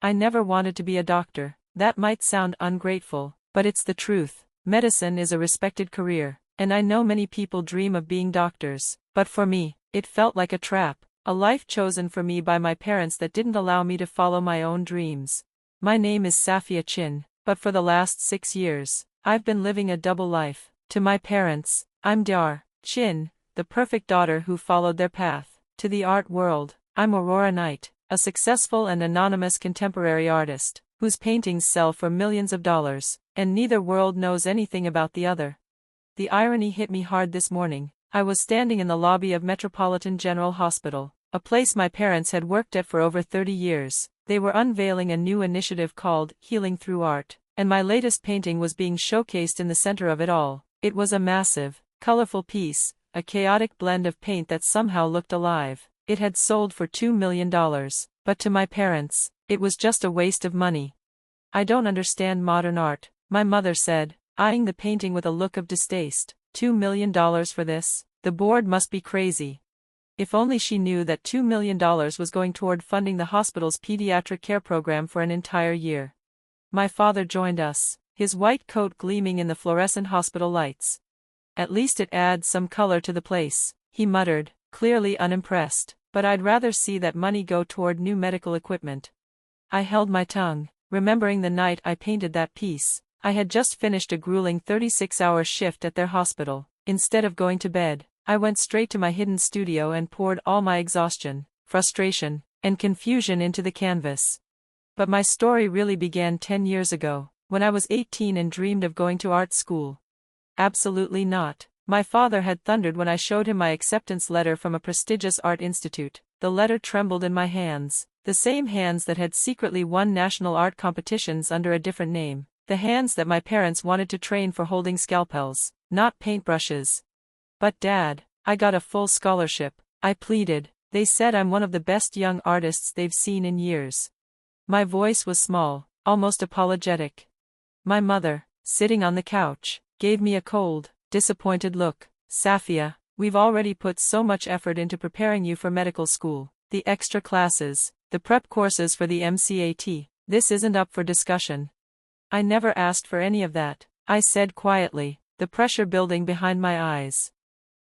I never wanted to be a doctor. That might sound ungrateful, but it's the truth. Medicine is a respected career, and I know many people dream of being doctors, but for me, it felt like a trap, a life chosen for me by my parents that didn't allow me to follow my own dreams. My name is Safia Chin, but for the last 6 years, I've been living a double life. To my parents, I'm Aurora Chin, the perfect daughter who followed their path. To the art world, I'm Aurora Knight, a successful and anonymous contemporary artist, whose paintings sell for millions of dollars, and neither world knows anything about the other. The irony hit me hard this morning. I was standing in the lobby of Metropolitan General Hospital, a place my parents had worked at for over 30 years. They were unveiling a new initiative called Healing Through Art, and my latest painting was being showcased in the center of it all. It was a massive, colorful piece, a chaotic blend of paint that somehow looked alive. It had sold for $2 million, but to my parents, it was just a waste of money. "I don't understand modern art," my mother said, eyeing the painting with a look of distaste. $2 million for this? The board must be crazy. If only she knew that $2 million was going toward funding the hospital's pediatric care program for an entire year. My father joined us, his white coat gleaming in the fluorescent hospital lights. "At least it adds some color to the place," he muttered, clearly unimpressed. "But I'd rather see that money go toward new medical equipment." I held my tongue, remembering the night I painted that piece. I had just finished a grueling 36-hour shift at their hospital. Instead of going to bed, I went straight to my hidden studio and poured all my exhaustion, frustration, and confusion into the canvas. But my story really began 10 years ago, when I was 18 and dreamed of going to art school. Absolutely not. My father had thundered when I showed him my acceptance letter from a prestigious art institute. The letter trembled in my hands, the same hands that had secretly won national art competitions under a different name, the hands that my parents wanted to train for holding scalpels, not paintbrushes. "But Dad, I got a full scholarship," I pleaded. "They said I'm one of the best young artists they've seen in years." My voice was small, almost apologetic. My mother, sitting on the couch, gave me a cold, disappointed look. "Safia, we've already put so much effort into preparing you for medical school. The extra classes, the prep courses for the MCAT. This isn't up for discussion." "I never asked for any of that," I said quietly, the pressure building behind my eyes.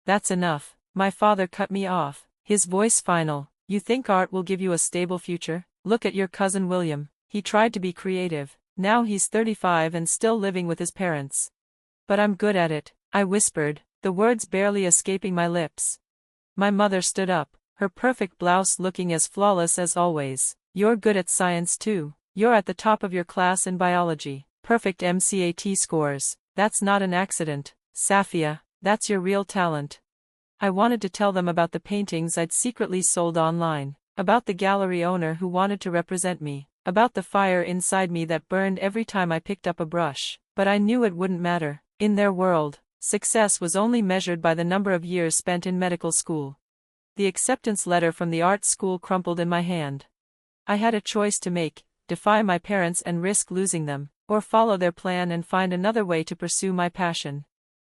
"That's enough," my father cut me off, his voice final. "You think art will give you a stable future? Look at your cousin William. He tried to be creative. Now he's 35 and still living with his parents." "But I'm good at it," I whispered, the words barely escaping my lips. My mother stood up, her perfect blouse looking as flawless as always. "You're good at science too. You're at the top of your class in biology. Perfect MCAT scores. That's not an accident, Safia, that's your real talent." I wanted to tell them about the paintings I'd secretly sold online, about the gallery owner who wanted to represent me, about the fire inside me that burned every time I picked up a brush, but I knew it wouldn't matter. In their world, success was only measured by the number of years spent in medical school. The acceptance letter from the art school crumpled in my hand. I had a choice to make: defy my parents and risk losing them, or follow their plan and find another way to pursue my passion.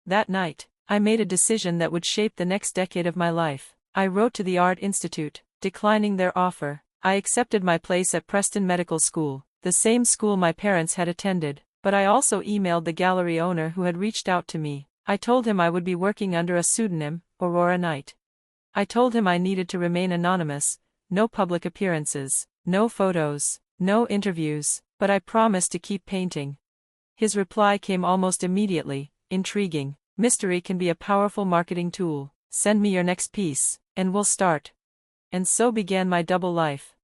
That night, I made a decision that would shape the next decade of my life. I wrote to the Art Institute, declining their offer. I accepted my place at Preston Medical School, the same school my parents had attended, but I also emailed the gallery owner who had reached out to me. I told him I would be working under a pseudonym, Aurora Knight. I told him I needed to remain anonymous, no public appearances, no photos, no interviews, but I promised to keep painting. His reply came almost immediately: "Intriguing. Mystery can be a powerful marketing tool. Send me your next piece, and we'll start." And so began my double life.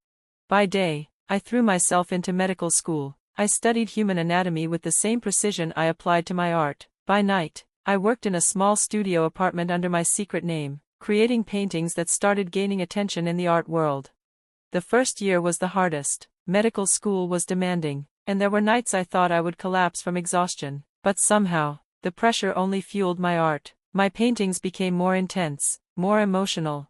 By day, I threw myself into medical school. I studied human anatomy with the same precision I applied to my art. By night, I worked in a small studio apartment under my secret name, creating paintings that started gaining attention in the art world. The first year was the hardest. Medical school was demanding, and there were nights I thought I would collapse from exhaustion. But somehow, the pressure only fueled my art. My paintings became more intense, more emotional.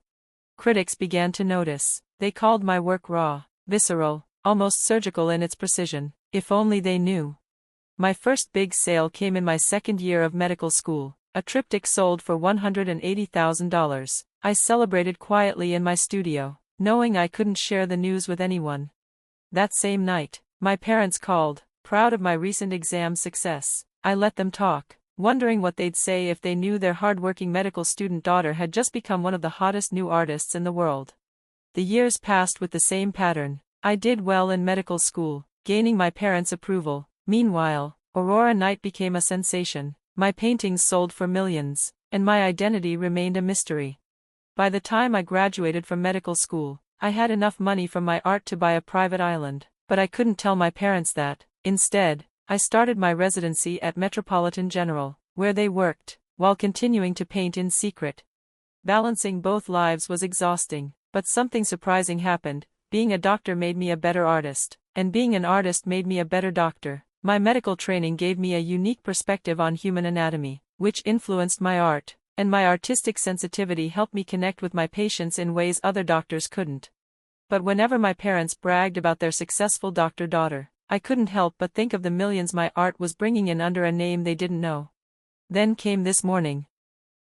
Critics began to notice. They called my work raw, visceral, almost surgical in its precision. If only they knew. My first big sale came in my second year of medical school. A triptych sold for $180,000. I celebrated quietly in my studio, knowing I couldn't share the news with anyone. That same night, my parents called, proud of my recent exam success. I let them talk, wondering what they'd say if they knew their hardworking medical student daughter had just become one of the hottest new artists in the world. The years passed with the same pattern. I did well in medical school, gaining my parents' approval. Meanwhile, Aurora Knight became a sensation. My paintings sold for millions, and my identity remained a mystery. By the time I graduated from medical school, I had enough money from my art to buy a private island, but I couldn't tell my parents that. Instead, I started my residency at Metropolitan General, where they worked, while continuing to paint in secret. Balancing both lives was exhausting, but something surprising happened. Being a doctor made me a better artist, and being an artist made me a better doctor. My medical training gave me a unique perspective on human anatomy, which influenced my art, and my artistic sensitivity helped me connect with my patients in ways other doctors couldn't. But whenever my parents bragged about their successful doctor-daughter, I couldn't help but think of the millions my art was bringing in under a name they didn't know. Then came this morning.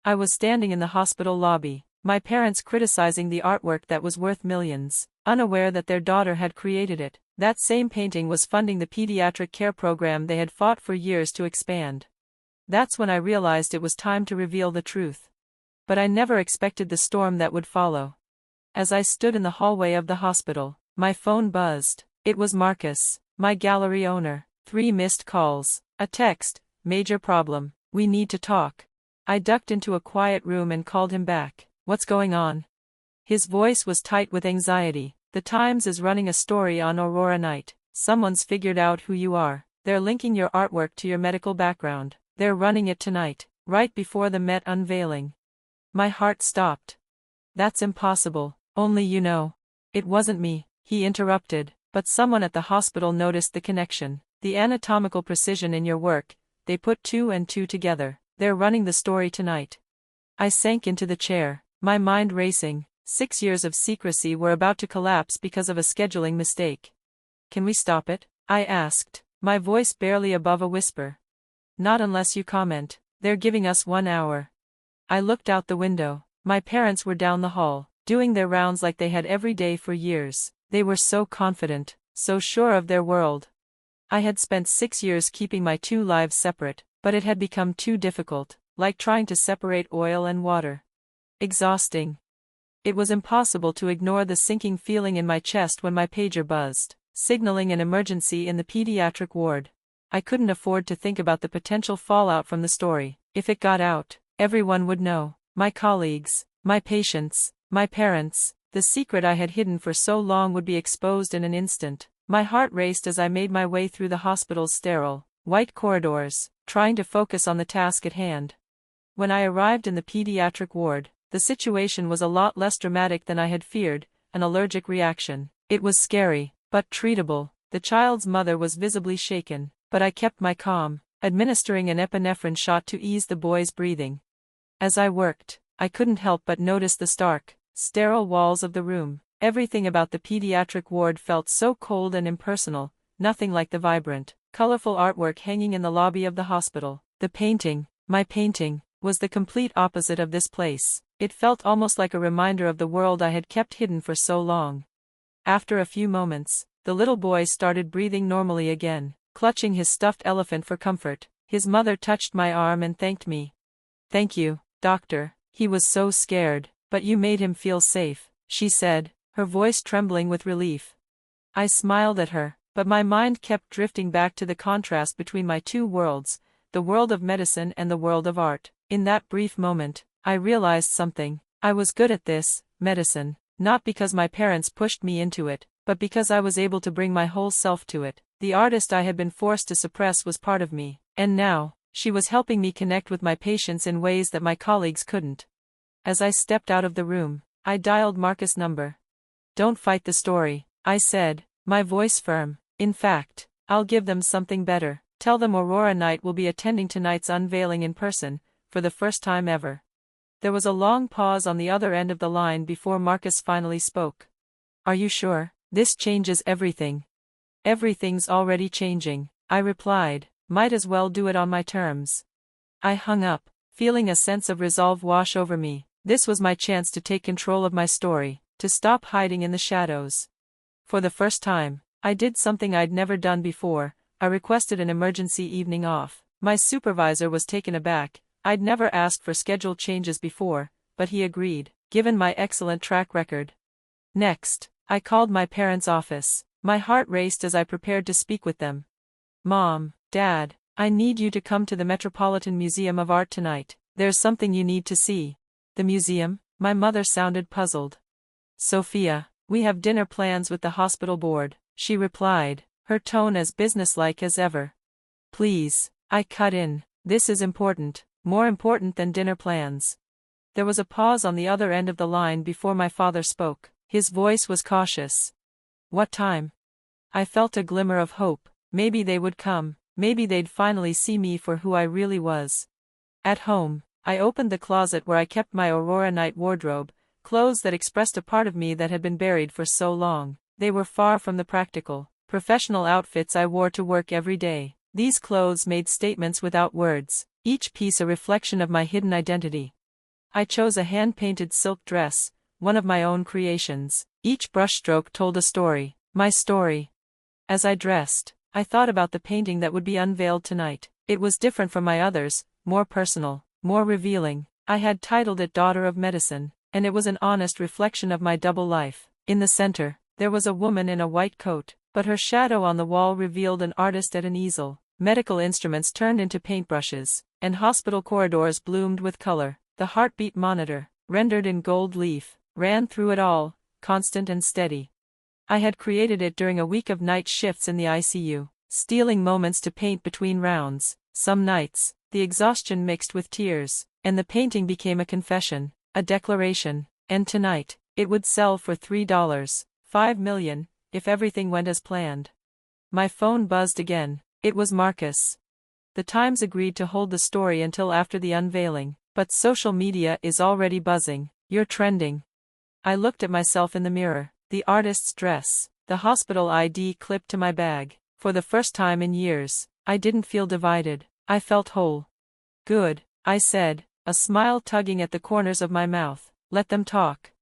I was standing in the hospital lobby, my parents criticizing the artwork that was worth millions, unaware that their daughter had created it. That same painting was funding the pediatric care program they had fought for years to expand. That's when I realized it was time to reveal the truth. But I never expected the storm that would follow. As I stood in the hallway of the hospital, my phone buzzed. It was Marcus, my gallery owner. 3 missed calls, a text, major problem, we need to talk. I ducked into a quiet room and called him back. What's going on? His voice was tight with anxiety. The Times is running a story on Aurora Knight. Someone's figured out who you are. They're linking your artwork to your medical background. They're running it tonight, right before the Met unveiling. My heart stopped. That's impossible, only you know. It wasn't me, he interrupted, but someone at the hospital noticed the connection. The anatomical precision in your work, they put 2 and 2 together. They're running the story tonight. I sank into the chair, my mind racing. 6 years of secrecy were about to collapse because of a scheduling mistake. Can we stop it? I asked, my voice barely above a whisper. Not unless you comment. They're giving us 1 hour. I looked out the window. My parents were down the hall, doing their rounds like they had every day for years. They were so confident, so sure of their world. I had spent 6 years keeping my 2 lives separate, but it had become too difficult, like trying to separate oil and water. Exhausting. It was impossible to ignore the sinking feeling in my chest when my pager buzzed, signaling an emergency in the pediatric ward. I couldn't afford to think about the potential fallout from the story. If it got out, everyone would know. My colleagues, my patients, my parents. The secret I had hidden for so long would be exposed in an instant. My heart raced as I made my way through the hospital's sterile, white corridors, trying to focus on the task at hand. When I arrived in the pediatric ward, the situation was a lot less dramatic than I had feared, an allergic reaction. It was scary, but treatable. The child's mother was visibly shaken, but I kept my calm, administering an epinephrine shot to ease the boy's breathing. As I worked, I couldn't help but notice the stark, sterile walls of the room. Everything about the pediatric ward felt so cold and impersonal, nothing like the vibrant, colorful artwork hanging in the lobby of the hospital. The painting, my painting, was the complete opposite of this place. It felt almost like a reminder of the world I had kept hidden for so long. After a few moments, the little boy started breathing normally again, clutching his stuffed elephant for comfort. His mother touched my arm and thanked me. "Thank you, doctor. He was so scared, but you made him feel safe," she said, her voice trembling with relief. I smiled at her, but my mind kept drifting back to the contrast between my 2 worlds, the world of medicine and the world of art. In that brief moment, I realized something. I was good at this, medicine, not because my parents pushed me into it, but because I was able to bring my whole self to it. The artist I had been forced to suppress was part of me, and now, she was helping me connect with my patients in ways that my colleagues couldn't. As I stepped out of the room, I dialed Marcus' number. "Don't fight the story," I said, my voice firm. "In fact, I'll give them something better. Tell them Aurora Knight will be attending tonight's unveiling in person, for the first time ever." There was a long pause on the other end of the line before Marcus finally spoke. "Are you sure? This changes everything." "Everything's already changing," I replied. "Might as well do it on my terms." I hung up, feeling a sense of resolve wash over me. This was my chance to take control of my story, to stop hiding in the shadows. For the first time, I did something I'd never done before. I requested an emergency evening off. My supervisor was taken aback. I'd never asked for schedule changes before, but he agreed, given my excellent track record. Next, I called my parents' office. My heart raced as I prepared to speak with them. Mom, Dad, I need you to come to the Metropolitan Museum of Art tonight. There's something you need to see. The museum? My mother sounded puzzled. Safia, we have dinner plans with the hospital board, she replied, her tone as businesslike as ever. Please, I cut in, this is important, more important than dinner plans. There was a pause on the other end of the line before my father spoke. His voice was cautious. What time? I felt a glimmer of hope. Maybe they would come, maybe they'd finally see me for who I really was. At home, I opened the closet where I kept my Aurora Knight wardrobe, clothes that expressed a part of me that had been buried for so long. They were far from the practical, professional outfits I wore to work every day. These clothes made statements without words, each piece a reflection of my hidden identity. I chose a hand-painted silk dress, one of my own creations. Each brushstroke told a story, my story. As I dressed, I thought about the painting that would be unveiled tonight. It was different from my others, more personal, more revealing. I had titled it Daughter of Medicine, and it was an honest reflection of my double life. In the center, there was a woman in a white coat, but her shadow on the wall revealed an artist at an easel. Medical instruments turned into paintbrushes, and hospital corridors bloomed with color. The heartbeat monitor, rendered in gold leaf, ran through it all, constant and steady. I had created it during a week of night shifts in the ICU, stealing moments to paint between rounds. Some nights, the exhaustion mixed with tears, and the painting became a confession, a declaration. And tonight, it would sell for $3, $5 million, if everything went as planned. My phone buzzed again. It was Marcus. The Times agreed to hold the story until after the unveiling, but social media is already buzzing. You're trending. I looked at myself in the mirror, the artist's dress, the hospital ID clipped to my bag. For the first time in years, I didn't feel divided, I felt whole. Good, I said, a smile tugging at the corners of my mouth. Let them talk.